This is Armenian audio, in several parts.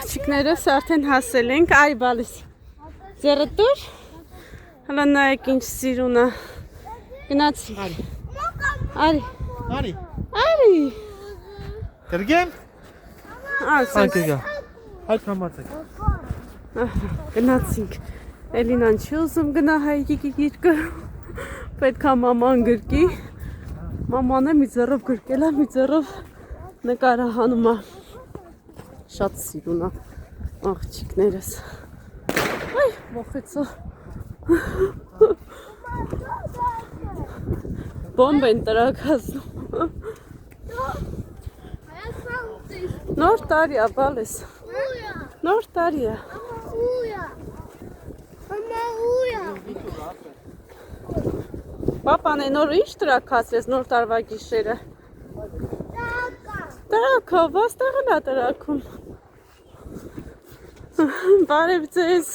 աղջիկներս արդեն հասել ենք, արի բալիս, ձեռդ դուր, հլա նայեք ինչ սիրուն է, գնացինք, արի, Կրգեմ, այդ համացեք, գնացինք, Էլինան չի ուզում գնա հայկի գիրկը, պետք է մաման գրկի, մաման է մի ձեռով գրկել է, մի ձեռով նկարահանում է, շատ սիրուն է աղջիկներս, այ ողեցա, բոմբ են տրակազնում, նոր տարի է բալես, նոր տարի է, Պապան է նոր ինչ տրակացրես նոր տարվա գիշերը, տրակով, վաստեղն է տրակում, բարև ձեզ,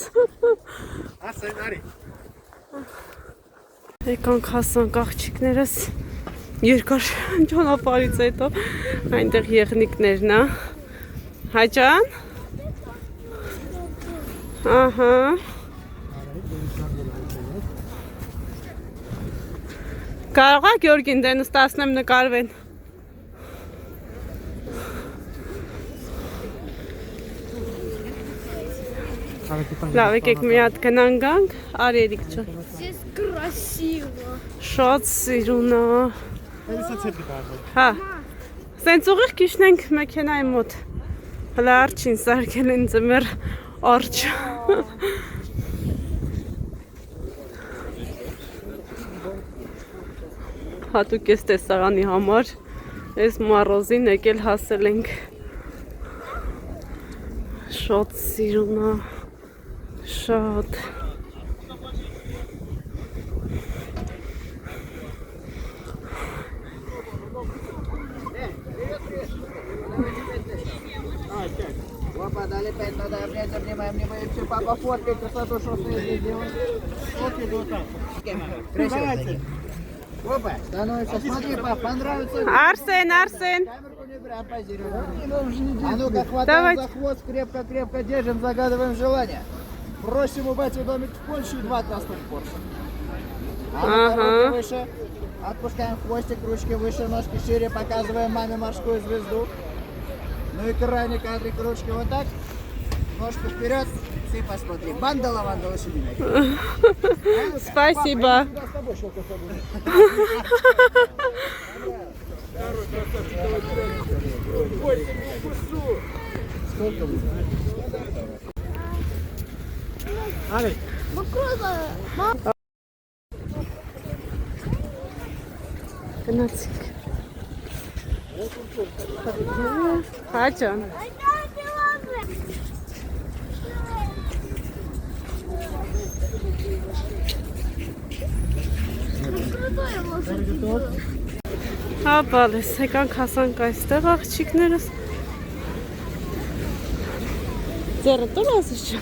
եկանք հասանք աղջիկներս, երկար ճանապարհից հետո այնտեղ եղնիկներն է, Հայջան, ահա, կարող է Գյորգին դե նստացնեմ նկարվեն, լավ եկեք մի հատ գնանք գանք, արերիկ չը, շատ սիրուն է, հա, սենց ուղիղ կիշնենք մեքենայի մոտ, հլա արջին սարկել են ձմեր արջ, հատուկ ես տեսարանի համար, ես մարոզին եկել հասել ենք, շատ սիրուն է, շատ, Опа, дали 5, надо обнять, обнимаем, не боимся. Папа, фоткай красоту, что ты здесь делаешь. Фоткай вот так. Красиво. Опа, становится, смотри, пап, понравится. Арсен, Камерку не брать, позируем. А ну-ка, хватаем за хвост, крепко-крепко держим, загадываем желание. Просим у бати домик в Польше и 2 красных порша. Руки выше. Отпускаем хвостик, ручки выше, ножки шире, показываем маме морскую звезду. Ну и крайний кадрик, ручки вот так, ножку вперед, ты посмотри. Бандала, сиди. Спасибо. Сколько вы? Գնացինք, Հայջան, հա բալես, եկանք հասանք այստեղ աղջիկներս, ձեռը տոն ասես չա,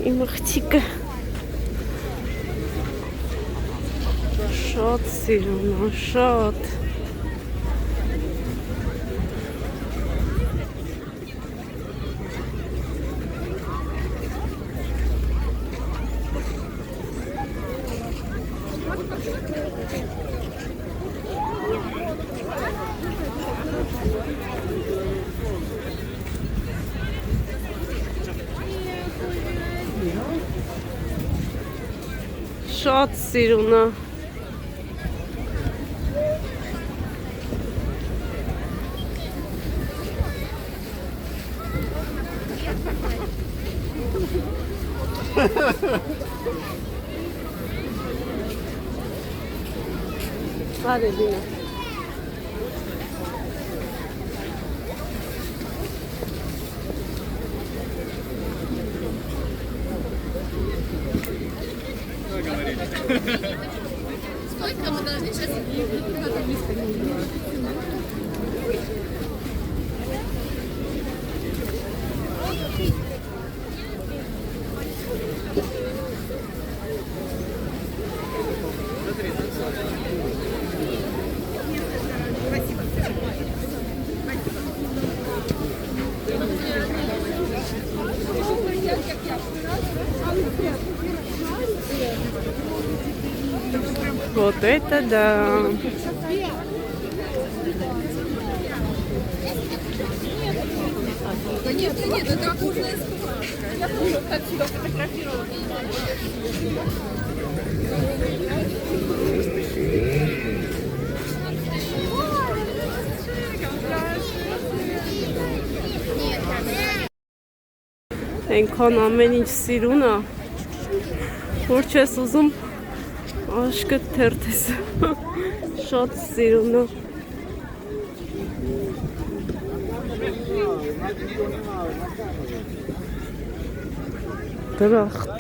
իմ աղջիկը, շատ սիրուն է, շատ, շատ սիրուն է, Արե դինա Сколько мы должны сейчас Вот это да. Да нет, это кожаная сковородка. Я тоже так сюда фотографировала. Այնքան ամեն ինչ սիրուն է, որ չես ուզում աշկը թերթես, շատ սիրուն է։ Դրախտ։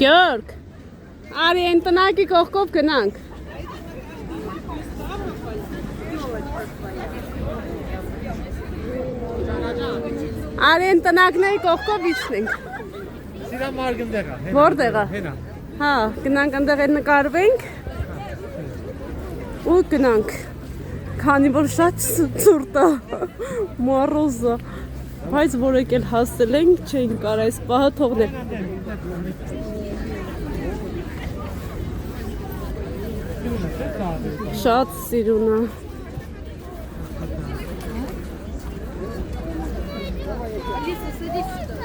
Գյորգ, արի են տնակի կողքով գնանք։ Արի են տնակների կողքով իջնենք։ Սիրամարգն դեղա։ Որտեղ է։ Հենա։ Հա, գնանք այնտեղ էլ նկարվենք։ Ու գնանք։ Քանի որ շատ ցուրտ է։ Մորոզը։ Բայց որ եկել հասել ենք, չենք կարող այս պահը թողնել։ Շատ սիրուն է։ Алиса, садись сюда.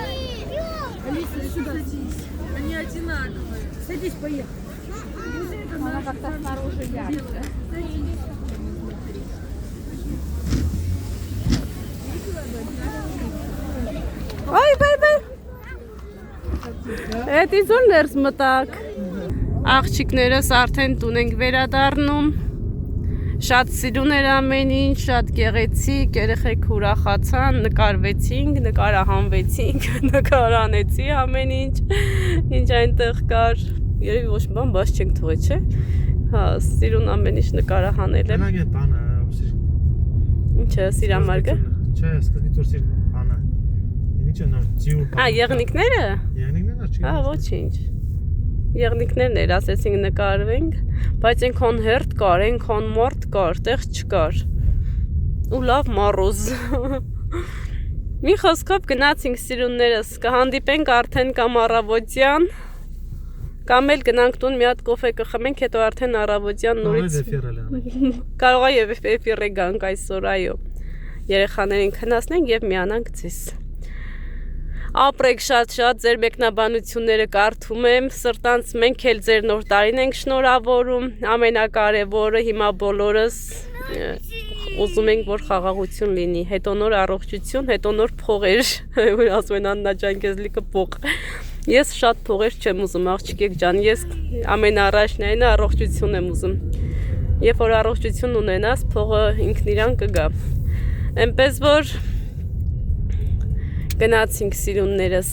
Алиса, сюда садись. Они одинаковые. Садись, поехали. Она как-то снаружи яркая. Ay, bay. Էդ իզոն ներս մտակ։ Աղջիկներս արդեն տուն ենք վերադառնում։ Շատ սիրուն էր ամեն ինչ, շատ գեղեցիկ, երեխեք ուրախացան, նկարվեցինք, նկարահանվեցինք, նկարանեցի ամեն ինչ, ինչ այնտեղ կար։ Երևի ոչ մի բան բաց չենք թողել, չէ՞։ Հա, սիրուն ամեն ինչ նկարահանել եմ։ Հենա տանը, Ինչը, սիրամարգը։ Չէ, սկզբից որ սիր տանը։ Ինչը նա ծյուր։ Հա, եղնիկները։ Եղնիկներն է չի։ Հա, ոչինչ։ Եղնիկներն էր, ասեցինք նկարվենք, բայց այնքան հերթ կար, այնքան մարդ կար, տեղ չկար։ Ու լավ մառոզ։ Մի խոսքով գնացինք սիրուններս, կհանդիպենք արդեն կամ առավոտյան, կամ էլ գնանք տուն մի հատ կոֆե կխմենք, հետո արդեն առավոտյան նորից։ Կարող է եւ էֆիրը գանք այսօր, այո։ Երեխաներին քննացնենք եւ միանանք ցես։ Ապրեք շատ-շատ, ձեր մեկնաբանությունները կարդում եմ, սրտանց մենք էլ ձեր նոր տարին ենք շնորհավորում, ամենակարևորը հիմա բոլորս ուզում ենք, որ խաղաղություն լինի, հետո նոր առողջություն, հետո նոր փողեր, ասում են Աննա ջան, քեզ լիքը փող։ Ես շատ փողեր չեմ ուզում, աղջիկեք ջան, ես ամենառաջնային առողջություն եմ ուզում։ Երբ որ առողջություն ունենաս, փողը ինքն իրան կգա։ Այնպես որ գնացինք սիրուններս,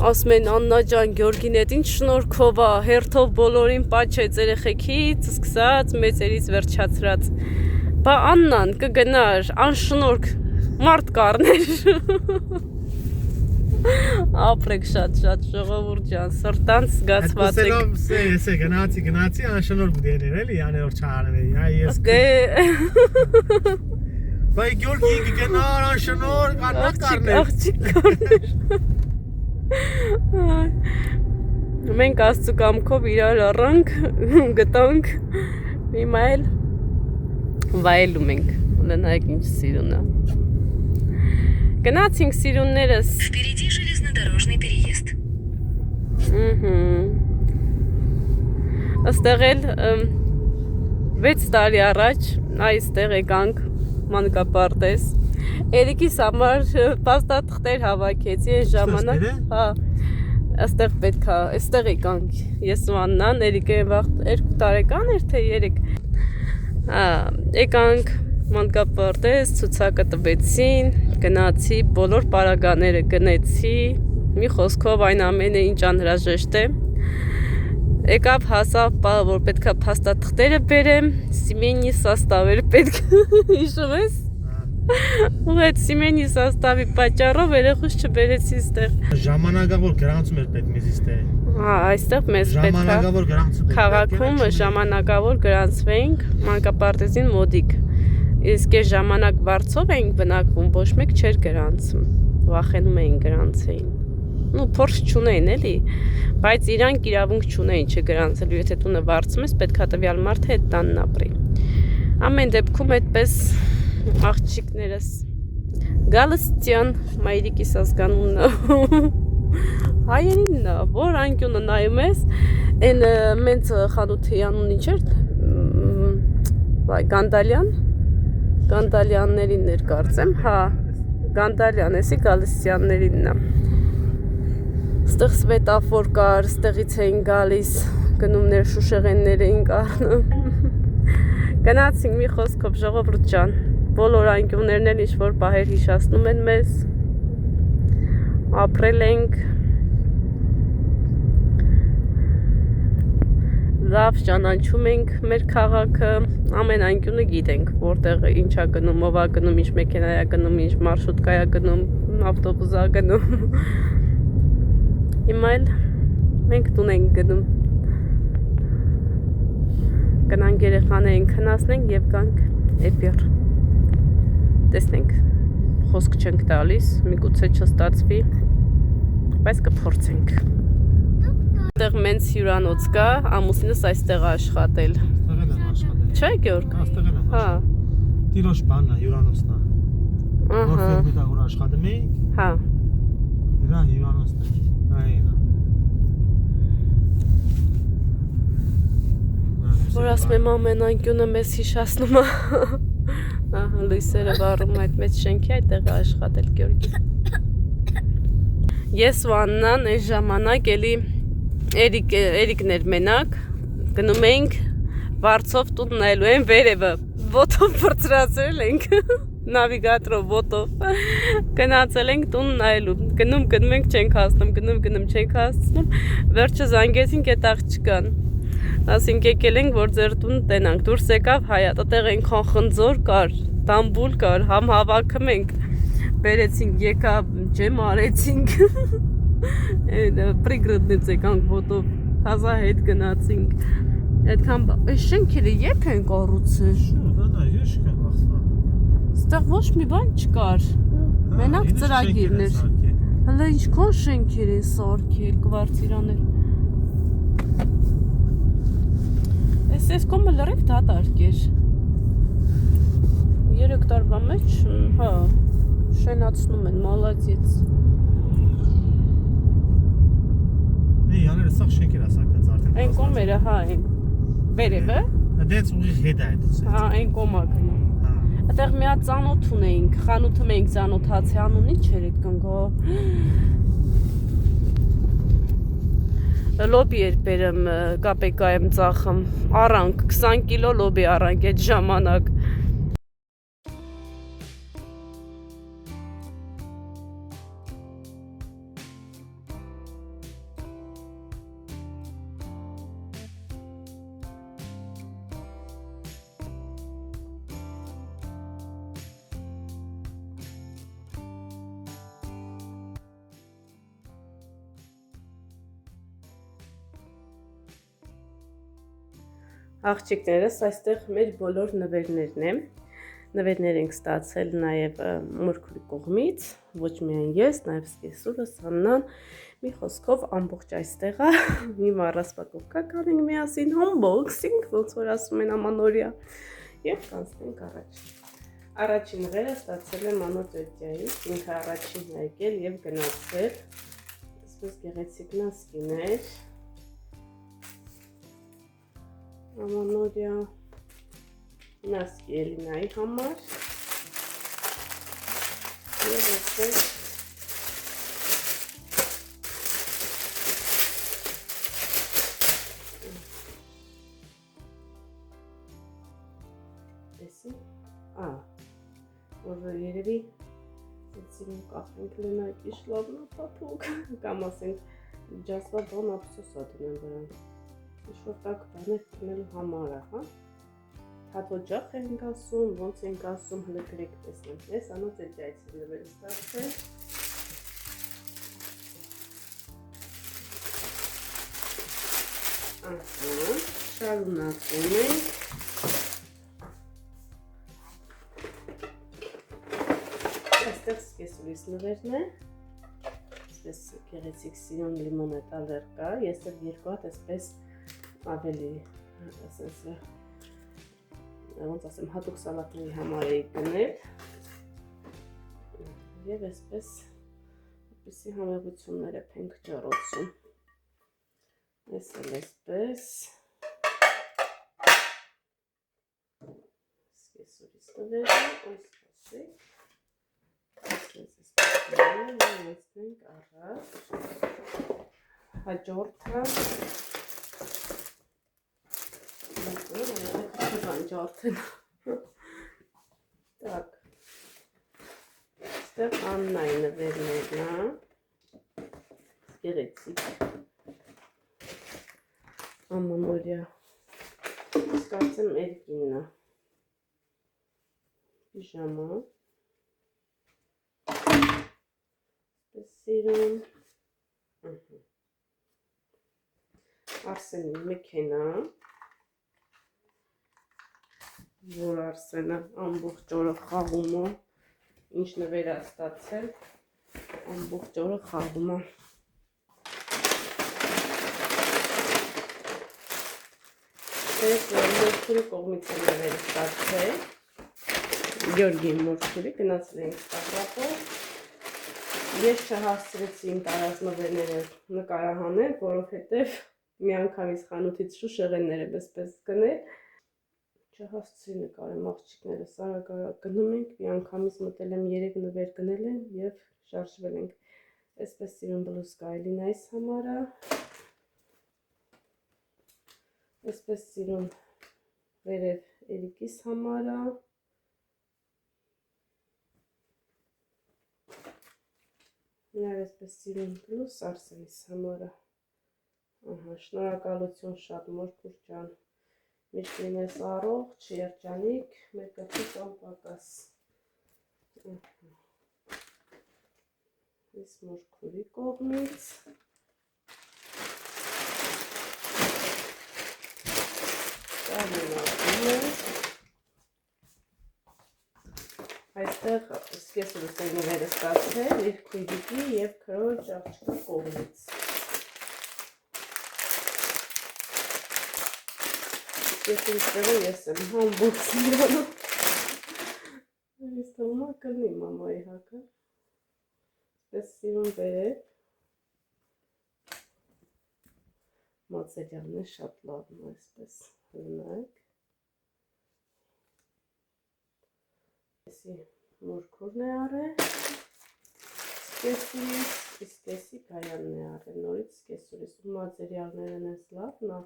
ասում են Աննա ջան, Գյորգին հետ ինչ շնորհքով է, հերթով բոլորին պաչեց երեխեքից, սկսած մեծերից վերջացրած, բա Աննան կգնար, անշնորհք, մարդ կառներ, ապրեք շատ-շատ ժողովուրդ ջան, սրտանց զգացված եք։ Ես գնացի, անշնորհք դերեր էլի, աներ չարաներ, ես Բայ Գյորգի գնար անշնորհք աննա կառներ։ Աղջիկ կառներ։ Մենք աստծու կամքով իրար առանք, գտանք, հիմա էլ վայելում ենք, ունենայք ինչ սիրուն է։ Գնացինք սիրուններս։ Впереди железнодорожный переезд. Աստեղ էլ 6 տարի առաջ այստեղ եկանք մանկապարտեզ։ Երիկիս համար փաստաթղթեր հավաքեցի այն ժամանակ։ Հա, այստեղ պետքա, այստեղ եկանք։ Ես ու Աննան, Երիկը վաղ 2 տարեկան էր թե 3։ Հա, եկանք մանկապարտեզ, ցուցակը տվեցին, գնացի, բոլոր պարագաները գնեցի, մի խոսքով այն ամենը ինչ անհրաժեշտ է։ Եկավ հասավ պահը, որ պետքա փաստաթղթերը բերեմ, սիմենի սաստավերը պետք հիշում ես։ Ու այդ Սիմենի սաստավի պատճառով երեխուս չբերեցի ստեղ։ Ժամանակավոր գրանցում էր պետք մեզ իստե։ Հա, այստեղ մեզ պետք է Ժամանակավոր գրանցում էր։ քաղաքում ժամանակավոր գրանցվեինք մանկապարտեզին մոդիկ։ Իսկ այս ժամանակ վարձով էինք բնակվում, ոչ մեկ չէր գրանցում։ Վախենում էին գրանցեին։ Ну, փորձ չունեին էլի, բայց իրանք իրավունք չունեին չգրանցելու, եթե տունը վարձում ես, պետք է տվյալ մարդը այդ տանն ապրի։ Ամեն դեպքում այդպես աղջիկներս Գալստյան մայրիկիս ազգանունն հայերինն է, որ անկյունը նայում ես, այն մենց խանութի անուն ինչ էր, Գանդալյաններին էր կարծեմ, հա, Գանդալյան, էսի Գալստյաններինն է։ Ստեղ սվետաֆոր կար, ստեղից էին գալիս, գնումներ շուշեղեններ էին կառնում։ Գնացինք մի խոսքով ժողովուրդ ջան, բոլոր անկյուններն էլ ինչ-որ պահեր հիշացնում են մեզ, ապրել ենք, լավ ճանաչում ենք մեր քաղաքը, ամեն անկյունը գիտենք, որտեղ ինչա գնում, ով է գնում, ինչ մեքենա է գնում, ինչ մարշրուտկա է գնում, ավտոբուս է գնում։ Հիմա էլ մենք տուն ենք գնում։ Գնանք երեխաներին քնացնենք եւ գանք Էպիր։ Տեսնենք, խոսք չենք տալիս, միգուցե չստացվի, բայց կփորձենք։ Այստեղ մենց հյուրանոց կա, ամուսինս այստեղ է աշխատել։ Այստեղ են աշխատել։ Չէ, Գյորգ։ Այստեղ են Հա։ Տիրոջ բանն է, հյուրանոցն է։ Որ ֆերմի տակ որ աշխատում էի, Հա։ իրա հյուրանոցն է։ Այն է։ Որ ասում եմ ամեն անկյունը մեզ հիշացնում է։ Ահա լույսերը վառում այդ մեծ շենքի այդտեղ է աշխատել Գյորգի։ Ես ու Աննան այս ժամանակ էլի Էրիկն էր մենակ, գնում էինք վարձով տուն նայելու են վերևը, ոտով բրծրացրել ենք, նավիգատրով ոտով, գնացել ենք տուն նայելու, գնում ենք չենք հասնում, գնում չենք հասնում, վերջը զանգեցինք այդ աղջկան, ասինք եկել ենք, որ ձեր տուն տենանք, դուրս եկավ հայատ, այդտեղ այնքան խնձոր կար, տամբուլ կար, համ հավաքում ենք, բերեցինք, եկա ջեմ արեցինք, Պրիգրդնից եկանք ոտով, թազա հետ գնացինք, այդքան այս շենքերը երբ են կառուցել։ Դա նա հյուշ կա վախսվա։ Ստեղ ոչ մի բան չկար, մենակ ծրագիրն էր, հլը ինչքան շենքեր են սարքել, կվարցիրաներ։ Այս կոմը լրիվ դատարկ էր, 3 տարվա մեջ, հա, շենացնում են, մալադեց։ Yaner sağ şeker asakta zaten. Այն կոմերը, հա, այն վերևը։ Դեց ուղիղ հետ է այդ։ Հա, այն կոմա գնում։ Այդտեղ մի հատ ծանոթ ունեինք, խանութը մենք ծանոթացի անուն ինչ էր այդ կնգո։ Լոբի էր բերեմ կապեկայեմ ծախım, առանք, 20 կիլո լոբի առանք այդ ժամանակ։ Աղջիկներս այստեղ մեր բոլոր նվերներն են։ Նվերներ ենք ստացել նաև Մուրքուլի կողմից, ոչ միայն ես, նաև սկեսուրս, Աննան, մի խոսքով ամբողջ այստեղ է, մի ռասպակովկա կանենք միասին, unboxing, ոնց որ ասում են ամանորյա, եւ կանցնենք առաջ։ Առաջին նվերը ստացել եմ Մանո տետյայից, ինքը առաջին է եկել եւ գնացել, այսպես գեղեցիկ նասկիներ։ Ամանորյա նասկի Էլինայի համար և այսպես տեսի, որ երևի սինում կախենք լնակ իշլավնա պապուկ կամ ասենք ջասվա բան ապսոսա դնեմ վրան ինչ-որ տակ բաներ տնելու համար է, հա? հատոջախ ենք ասում, ոնց ենք ասում, հլը գրեք տեսնենք, ես անոց է ջայցի նվերը ստացել։ Շարունակում ենք։ Այստեղ սկեսուրիս նվերն է, այսպես գեղեցիկ սիրուն լիմոնետալեր կա, ես էլ երկու հատ այսպես ավելի ոնց ասեմ, հատուկ սալատների համար էի գնել և այսպես այդպիսի համեղություններ ենք ջառոցում։ Ես էլ այսպես սկեսուրիս նվերը, ոյ սպասեք, այսպես նվերնենք առաջ, հաջորդը Ջարդեն։ Так. Այստեղ Աննայի նվերներն է։ Գեղեցիկ։ Ամանորյա։ Իսկ կարծեմ Էրկինն է։ Պիժամա։ Այսպես սիրուն։ Արսենի մեքենա։ Որ Արսենը ամբողջ օրը խաղում է, ինչ նվեր է ստացել, ամբողջ օրը խաղում է։ Ես մորքուրի կողմից եմ նվեր ստացել, Գյորգի մորքուրի, գնացել ենք ստապրապով, ես չհասցրեցի իմ տարած նվերները նկարահանել, որովհետև մի անգամից խանութից շուշեղենները պես գնել, չհասցրի նկարեմ աղջիկները, սարագարակ գնում ենք, մի անգամից մտել եմ 3 նվեր գնել են և շարժվել ենք, այսպես սիրուն բլուսկա Էլինայիս համարը, այսպես սիրուն վերև Էրիկիս համարը, նաև այսպես սիրուն բլուս Արսենիս համարը, շնորհակալություն շատ մորքուր ջան, միշտ լինես առողջ, երջանիկ, մեր կողմից անպակաս։ Այս մորքուրի կողմից։ Շարունակում ենք։ Այստեղ սկեսուրս են նվերը ստացել իր քույրիկի և քրոջ աղջկա կողմից։ Սկեսուրիսները ես եմ համբուրցի անում։ Ես թողումա կլնի մամայի հակը։ Պես սիրուն վերև։ Մատսերյալն է շատ լավն է, այսպես հլնայք։ Եսի մորքուրն է արել, սկեսուրիս, իսկ եսի գայանն է արել, նորից սկեսուրիս, ու մատսերյալներն ես լավն է,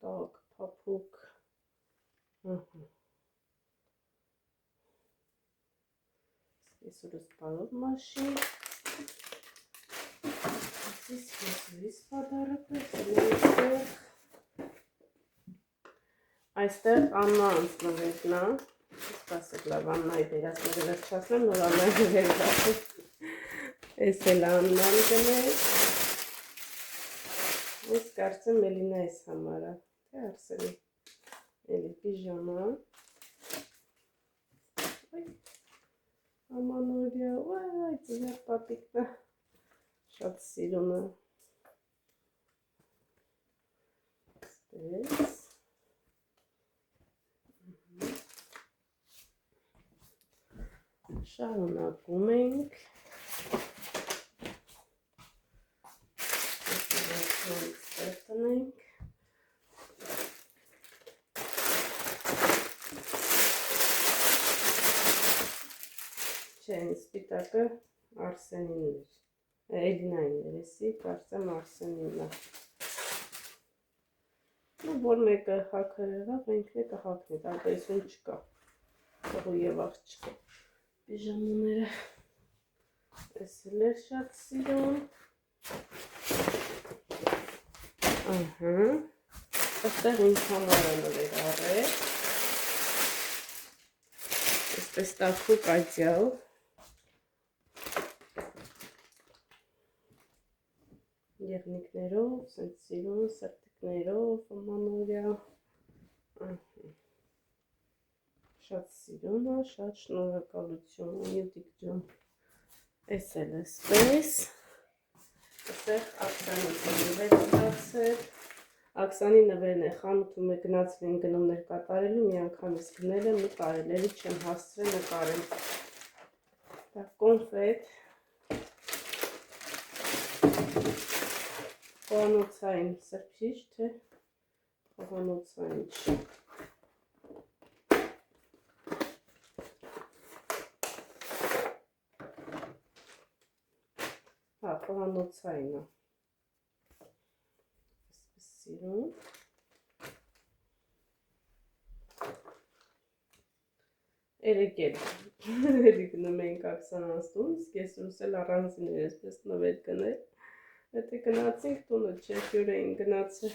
տակ, պապուկ, սկեսուրիս պարով մաշի, սկեսուրիս պադարակը, այստեղ Աննա անցնվերն է, Սպասեք լավ Աննայի վերածները վերջացնեմ, նոր Աննայի վերածնեմ, ես էլ Աննան գնել, ես կարծեմ Էլինայիս համարը, թե Արսենի, էլի պիժամա, Ամանորյա, այ ծիներ պապիկն է, շատ սիրուն է, այսպես, շարունակում ենք, տնենք, չեն սպիտակը Արսենին էր, Էլինային էր, եսի կարծեմ Արսենին է, որ մեկը հակը եղավ, ենք մեկը հակն է, տարբերություն չկա, հողու և աղջկա, պիժամուները, ես էլ էր շատ սիրուն, Այստեղ ինձ համար են նվեր առել։ Այսպես տաքուկ այծյալ։ Եղնիկներով, սենց սիրուն, սրտիկներով, մանորյա։ Շատ սիրուն է, շատ շնորհակալություն, Յուդիկ ջան։ Էս էլ էսպես։ Այստեղ Աքսանի նվեր ստացել։ Աքսանի նվերն է խանութում է գնացել են գնումներ կատարելու, մի անգամից գնել եմ ու կարել, էլի չեմ հասցրել նկարեմ։ Կոնֆետ։ Խոհանոցային սրբիչ, թե խոհանոցային չի։ Հա, խոհանոցային է։ Այսպես սիրուն։ Էրեկել, էլի գնում էինք Աքսանաստուն, իսկ ես ուսել առանձին էր այսպես նվեր գնել։ Եթե գնացինք տունը չեքյուր էին գնացել,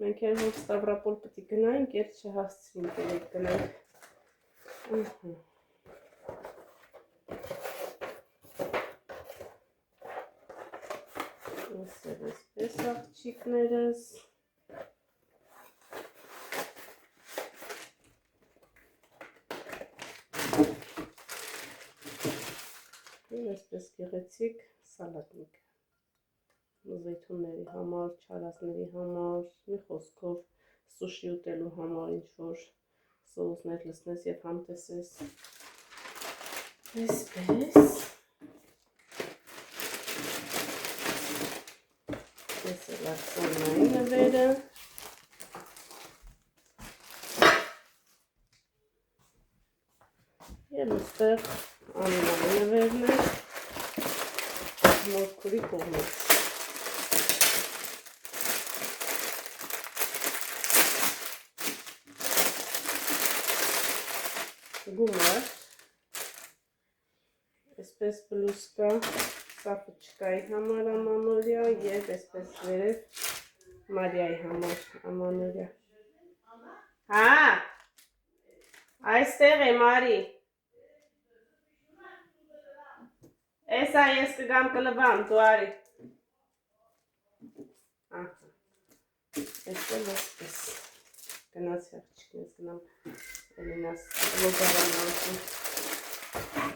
մենք էր որ Ստավրապոլ պտի գնայինք, երբ չհասցրինք երեք գնանք։ Ոսեր այսպես աղջիկներս։ Այսպես գեղեցիկ սալատնիկ։ Զեյթունների համար, չարազների համար, մի խոսքով սուշի ուտելու համար ինչ-որ սոուսներ լցնես և համտեսես։ Այսպես։ Ես էլ Աքսանայի նվերը։ Եվ ուստեղ Աննայի նվերն է, մորքուրի կողմից։ Գումար, այսպես բլուսկա, սապուչկայի համար ամանորյա և այսպես վերև Մարիայի համար ամանորյա։ Հա, այստեղ է Մարի։ Էսա ես կգամ կլվամ, դու արի։ Այսպես այսպես։ Գնացի աղջիկնես գնամ Էլինաս լոգարան անցում։